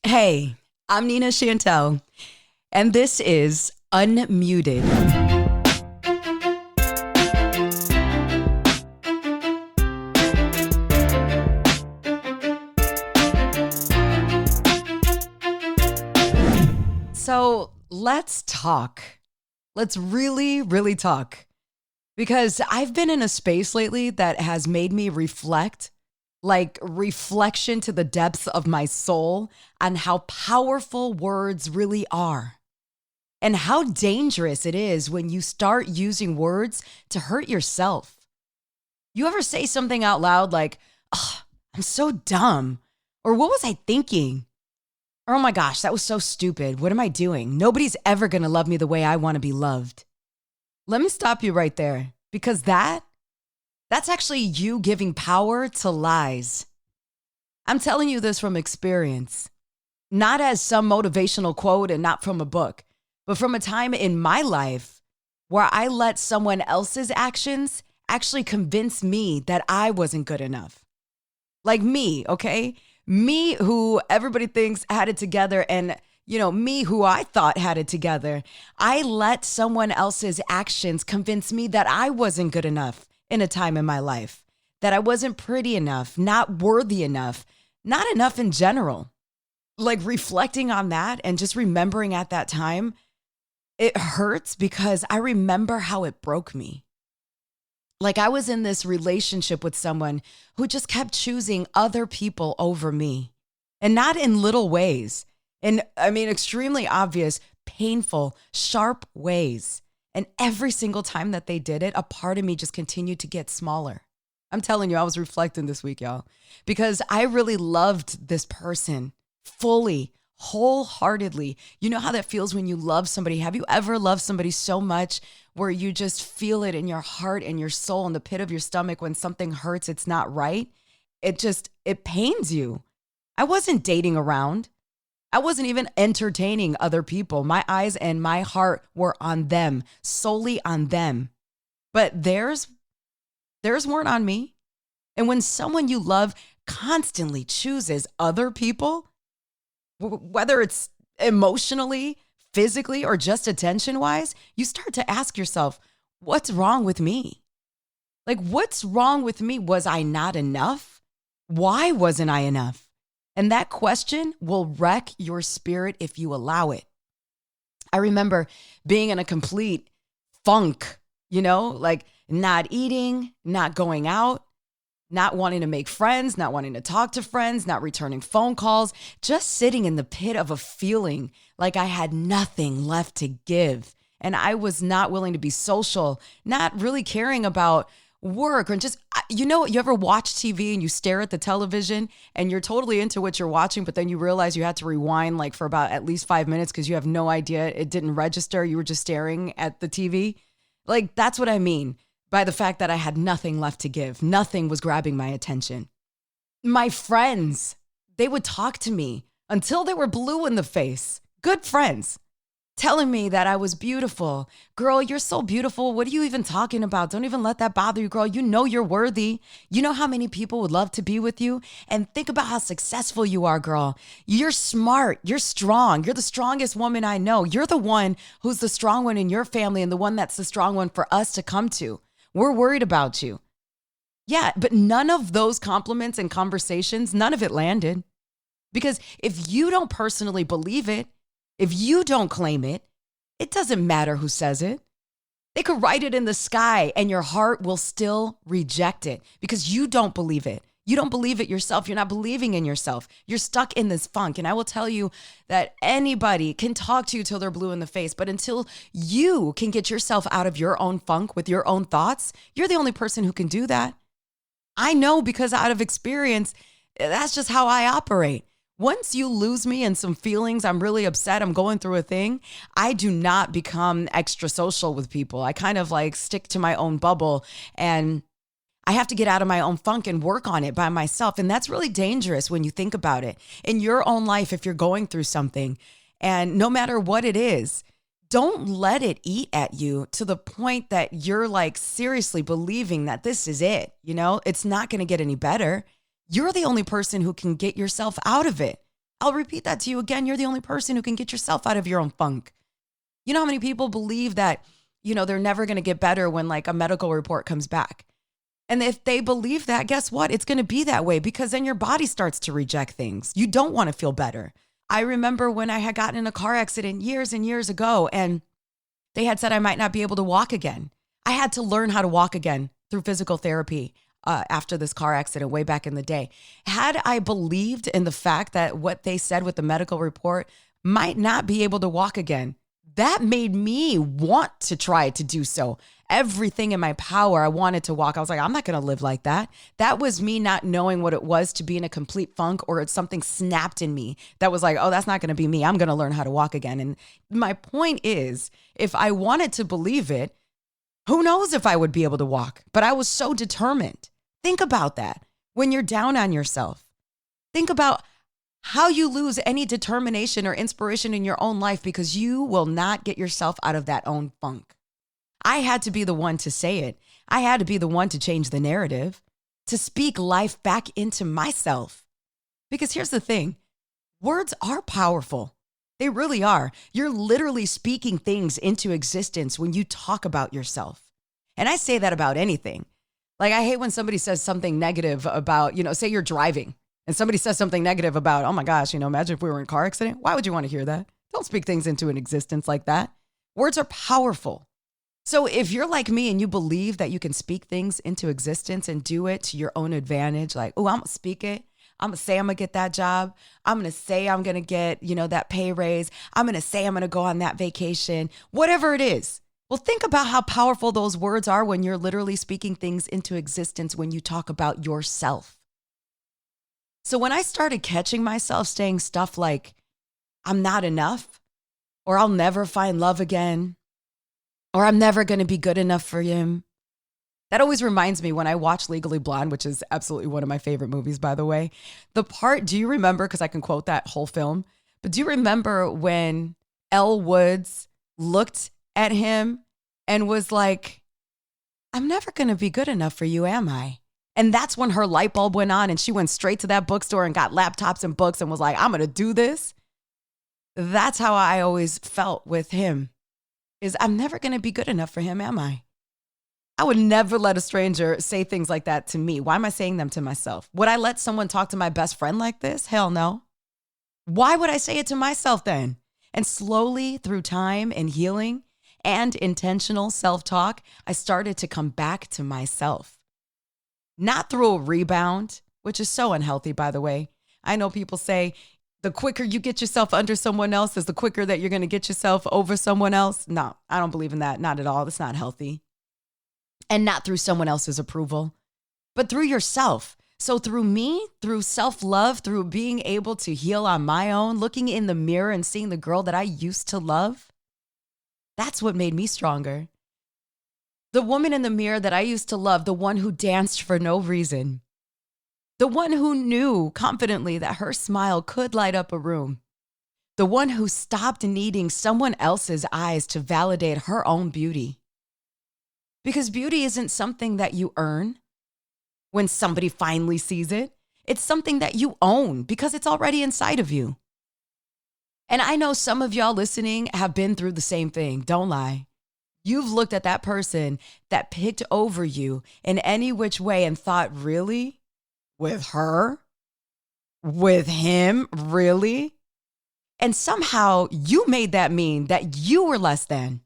Hey, I'm Nina Chantel, and this is Unmuted. So let's talk. Let's really, really talk. Because I've been in a space lately that has made me reflect, like reflection to the depths of my soul on how powerful words really are and how dangerous it is when you start using words to hurt yourself. You ever say something out loud like, oh, I'm so dumb, or what was I thinking? Or, oh my gosh, that was so stupid. What am I doing? Nobody's ever going to love me the way I want to be loved. Let me stop you right there because that's actually you giving power to lies. I'm telling you this from experience, not as some motivational quote and not from a book, but from a time in my life where I let someone else's actions actually convince me that I wasn't good enough. Like me, okay? Me who everybody thinks had it together and me who I thought had it together. I let someone else's actions convince me that I wasn't good enough in a time in my life, that I wasn't pretty enough, not worthy enough, not enough in general. Like reflecting on that and just remembering at that time, it hurts because I remember how it broke me. Like I was in this relationship with someone who just kept choosing other people over me, and not in little ways. And I mean, extremely obvious, painful, sharp ways. And every single time that they did it, a part of me just continued to get smaller. I'm telling you, I was reflecting this week, y'all, because I really loved this person fully, wholeheartedly. You know how that feels when you love somebody? Have you ever loved somebody so much where you just feel it in your heart and your soul, in the pit of your stomach when something hurts, it's not right? It pains you. I wasn't dating around. I wasn't even entertaining other people. My eyes and my heart were on them, solely on them. But theirs weren't on me. And when someone you love constantly chooses other people, whether it's emotionally, physically, or just attention-wise, you start to ask yourself, what's wrong with me? Like, what's wrong with me? Was I not enough? Why wasn't I enough? And that question will wreck your spirit if you allow it. I remember being in a complete funk, like not eating, not going out, not wanting to make friends, not wanting to talk to friends, not returning phone calls, just sitting in the pit of a feeling like I had nothing left to give. And I was not willing to be social, not really caring about work, or just, you ever watch TV and you stare at the television and you're totally into what you're watching, but then you realize you had to rewind like for about at least 5 minutes because you have no idea, it didn't register. You were just staring at the TV. Like, that's what I mean by the fact that I had nothing left to give. Nothing was grabbing my attention. My friends, they would talk to me until they were blue in the face. Good friends. Telling me that I was beautiful. Girl, you're so beautiful. What are you even talking about? Don't even let that bother you, girl. You know you're worthy. You know how many people would love to be with you? And think about how successful you are, girl. You're smart. You're strong. You're the strongest woman I know. You're the one who's the strong one in your family and the one that's the strong one for us to come to. We're worried about you. Yeah, but none of those compliments and conversations, none of it landed. Because if you don't personally believe it, if you don't claim it, it doesn't matter who says it. They could write it in the sky and your heart will still reject it because you don't believe it. You don't believe it yourself. You're not believing in yourself. You're stuck in this funk. And I will tell you that anybody can talk to you till they're blue in the face, but until you can get yourself out of your own funk with your own thoughts, you're the only person who can do that. I know because out of experience, that's just how I operate. Once you lose me in some feelings, I'm really upset, I'm going through a thing, I do not become extra social with people. I kind of like stick to my own bubble and I have to get out of my own funk and work on it by myself. And that's really dangerous when you think about it. In your own life, if you're going through something, and no matter what it is, don't let it eat at you to the point that you're like seriously believing that this is it. It's not going to get any better. You're the only person who can get yourself out of it. I'll repeat that to you again. You're the only person who can get yourself out of your own funk. You know how many people believe that, they're never going to get better when like a medical report comes back? And if they believe that, guess what? It's going to be that way because then your body starts to reject things. You don't want to feel better. I remember when I had gotten in a car accident years and years ago, and they had said I might not be able to walk again. I had to learn how to walk again through physical therapy after this car accident way back in the day. Had I believed in the fact that what they said with the medical report might not be able to walk again, that made me want to try to do so. Everything in my power, I wanted to walk. I was like, I'm not going to live like that. That was me not knowing what it was to be in a complete funk, or it's something snapped in me that was like, oh, that's not going to be me. I'm going to learn how to walk again. And my point is, if I wanted to believe it, who knows if I would be able to walk? But I was so determined. Think about that when you're down on yourself. Think about how you lose any determination or inspiration in your own life because you will not get yourself out of that own funk. I had to be the one to say it. I had to be the one to change the narrative, to speak life back into myself. Because here's the thing, words are powerful. They really are. You're literally speaking things into existence when you talk about yourself. And I say that about anything. Like, I hate when somebody says something negative about, say you're driving and somebody says something negative about, oh my gosh, imagine if we were in a car accident. Why would you want to hear that? Don't speak things into an existence like that. Words are powerful. So if you're like me and you believe that you can speak things into existence and do it to your own advantage, like, oh, I'm going to speak it. I'm going to say I'm going to get that job. I'm going to say I'm going to get, that pay raise. I'm going to say I'm going to go on that vacation, whatever it is. Well, think about how powerful those words are when you're literally speaking things into existence when you talk about yourself. So when I started catching myself saying stuff like, I'm not enough, or I'll never find love again, or I'm never going to be good enough for him. That always reminds me when I watch Legally Blonde, which is absolutely one of my favorite movies, by the way. The part, do you remember, because I can quote that whole film, but do you remember when Elle Woods looked at him and was like, I'm never going to be good enough for you, am I? And that's when her light bulb went on and she went straight to that bookstore and got laptops and books and was like, I'm going to do this. That's how I always felt with him, is I'm never going to be good enough for him, am I? I would never let a stranger say things like that to me. Why am I saying them to myself? Would I let someone talk to my best friend like this? Hell no. Why would I say it to myself then? And slowly through time and healing and intentional self-talk, I started to come back to myself. Not through a rebound, which is so unhealthy, by the way. I know people say the quicker you get yourself under someone else is the quicker that you're going to get yourself over someone else. No, I don't believe in that. Not at all. That's not healthy. And not through someone else's approval, but through yourself. So through me, through self-love, through being able to heal on my own, looking in the mirror and seeing the girl that I used to love, that's what made me stronger. The woman in the mirror that I used to love, the one who danced for no reason, the one who knew confidently that her smile could light up a room, the one who stopped needing someone else's eyes to validate her own beauty. Because beauty isn't something that you earn when somebody finally sees it. It's something that you own because it's already inside of you. And I know some of y'all listening have been through the same thing. Don't lie. You've looked at that person that picked over you in any which way and thought, really? With her? With him? Really? And somehow you made that mean that you were less than,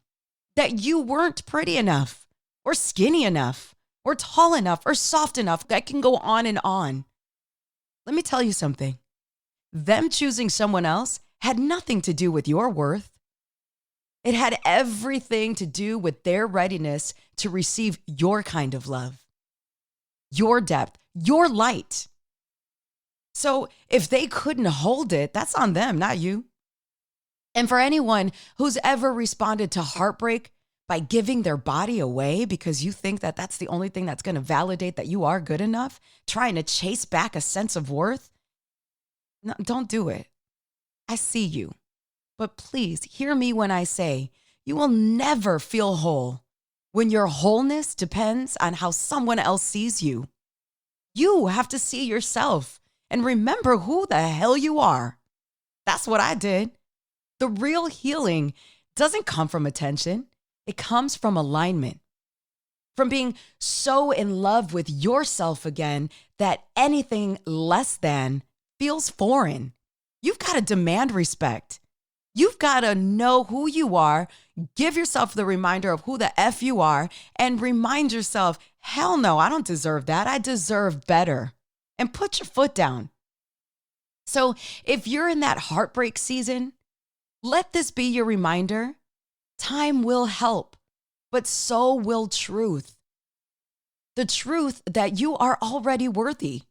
that you weren't pretty enough, or skinny enough, or tall enough, or soft enough. That can go on and on. Let me tell you something. Them choosing someone else had nothing to do with your worth. It had everything to do with their readiness to receive your kind of love, your depth, your light. So if they couldn't hold it, that's on them, not you. And for anyone who's ever responded to heartbreak by giving their body away because you think that that's the only thing that's going to validate that you are good enough, trying to chase back a sense of worth, no, don't do it. I see you. But please hear me when I say you will never feel whole when your wholeness depends on how someone else sees you. You have to see yourself and remember who the hell you are. That's what I did. The real healing doesn't come from attention. It comes from alignment, from being so in love with yourself again that anything less than feels foreign. You've got to demand respect. You've got to know who you are, give yourself the reminder of who the F you are, and remind yourself, hell no, I don't deserve that. I deserve better. And put your foot down. So if you're in that heartbreak season, let this be your reminder. Time will help, but so will truth. The truth that you are already worthy,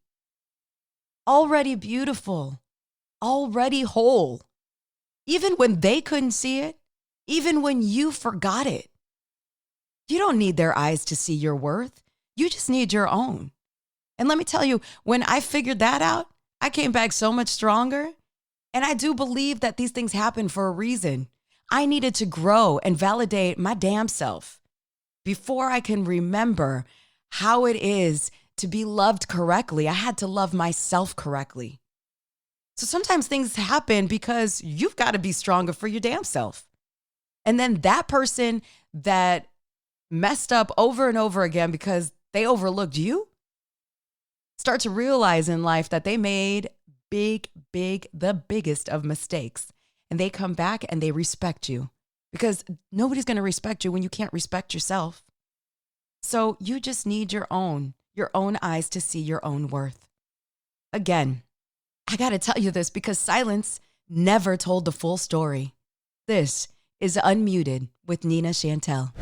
already beautiful, already whole. Even when they couldn't see it, even when you forgot it. You don't need their eyes to see your worth. You just need your own. And let me tell you, when I figured that out, I came back so much stronger. And I do believe that these things happen for a reason. I needed to grow and validate my damn self before I can remember how it is to be loved correctly. I had to love myself correctly. So sometimes things happen because you've got to be stronger for your damn self. And then that person that messed up over and over again because they overlooked you, start to realize in life that they made the biggest of mistakes. And they come back and they respect you because nobody's going to respect you when you can't respect yourself. So you just need your own eyes to see your own worth. Again, I got to tell you this because silence never told the full story. This is Unmuted with Nina Chantel.